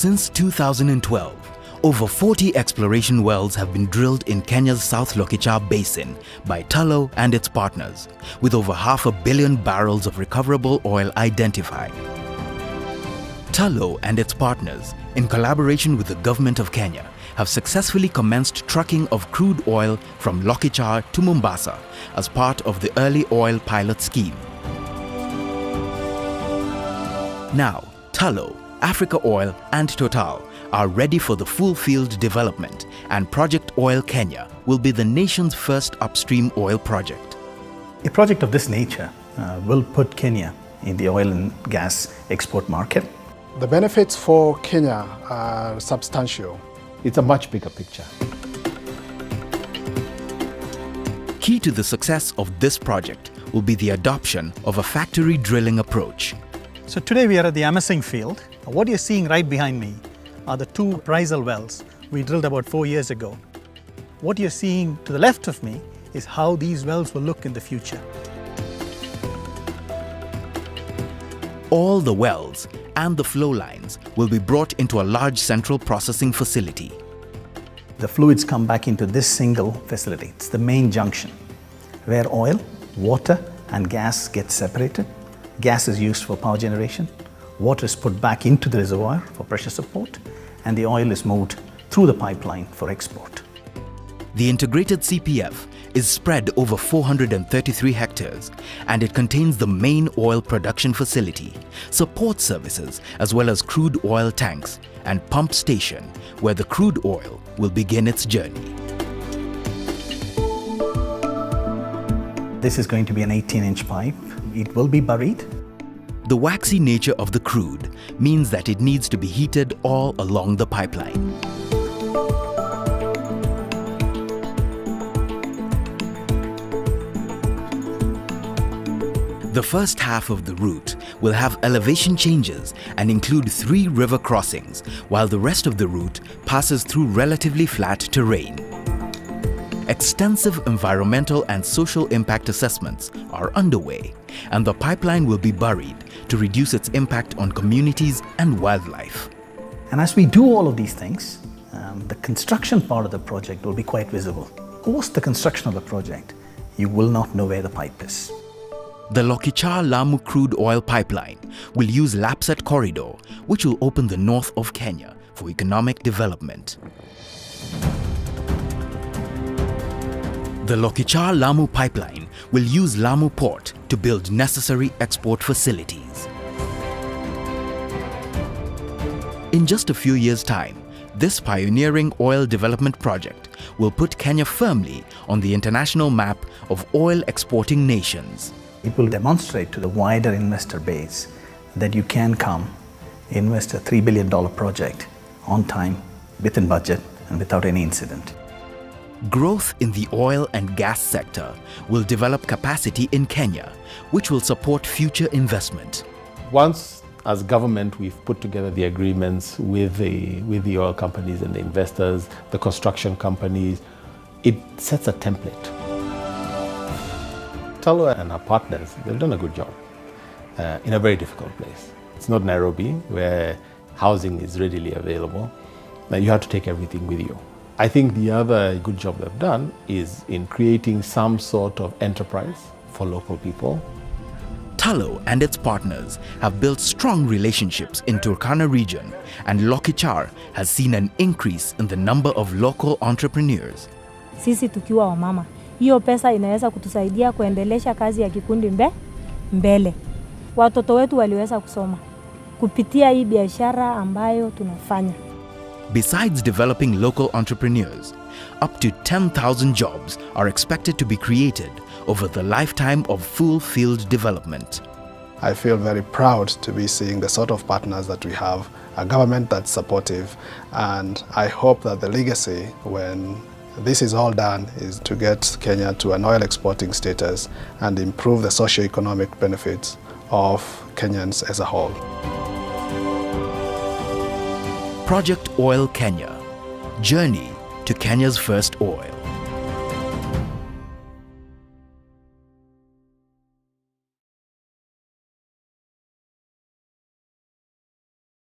Since 2012, over 40 exploration wells have been drilled in Kenya's South Lokichar Basin by Tullow and its partners, with over 500 million barrels of recoverable oil identified. Tullow and its partners, in collaboration with the Government of Kenya, have successfully commenced trucking of crude oil from Lokichar to Mombasa as part of the Early Oil Pilot Scheme. Now, Tullow, Africa Oil and Total are ready for the full field development, and Project Oil Kenya will be the nation's first upstream oil project. A project of this nature will put Kenya in the oil and gas export market. The benefits for Kenya are substantial. It's a much bigger picture. Key to the success of this project will be the adoption of a factory drilling approach. So today we are at the Amazing field. What you're seeing right behind me are the two appraisal wells we drilled about 4 years ago. What you're seeing to the left of me is how these wells will look in the future. All the wells and the flow lines will be brought into a large central processing facility. The fluids come back into this single facility. It's the main junction where oil, water and gas get separated. Gas is used for power generation. Water is put back into the reservoir for pressure support, and the oil is moved through the pipeline for export. The integrated CPF is spread over 433 hectares, and it contains the main oil production facility, support services as well as crude oil tanks, and pump station where the crude oil will begin its journey. This is going to be an 18-inch pipe. It will be buried. The waxy nature of the crude means that it needs to be heated all along the pipeline. The first half of the route will have elevation changes and include 3 river crossings, while the rest of the route passes through relatively flat terrain. Extensive environmental and social impact assessments are underway, and the pipeline will be buried to reduce its impact on communities and wildlife. And as we do all of these things, the construction part of the project will be quite visible. Post the construction of the project, you will not know where the pipe is. The Lokichar-Lamu crude oil pipeline will use Lapsset Corridor, which will open the north of Kenya for economic development. The Lokichar-Lamu pipeline will use Lamu Port to build necessary export facilities. In just a few years' time, this pioneering oil development project will put Kenya firmly on the international map of oil exporting nations. It will demonstrate to the wider investor base that you can come, invest a $3 billion project on time, within budget, and without any incident. Growth in the oil and gas sector will develop capacity in Kenya, which will support future investment. Once, as government, we've put together the agreements with the oil companies and the investors, the construction companies, it sets a template. Tullow and our partners, they've done a good job in a very difficult place. It's not Nairobi, where housing is readily available. Now you have to take everything with you. I think the other good job they've done is in creating some sort of enterprise for local people. Tullow and its partners have built strong relationships in Turkana region, and Lokichar has seen an increase in the number of local entrepreneurs. Sisi tukiwa wamama, hiyo pesa inaweza kutusaidia kuendelesha kazi ya kikundi mbele. Watoto wetu waliweza kusoma kupitia hii biashara ambayo tunafanya. Besides developing local entrepreneurs, up to 10,000 jobs are expected to be created over the lifetime of full field development. I feel very proud to be seeing the sort of partners that we have, a government that's supportive, and I hope that the legacy, when this is all done, is to get Kenya to an oil exporting status and improve the socio-economic benefits of Kenyans as a whole. Project Oil Kenya, journey to Kenya's first oil.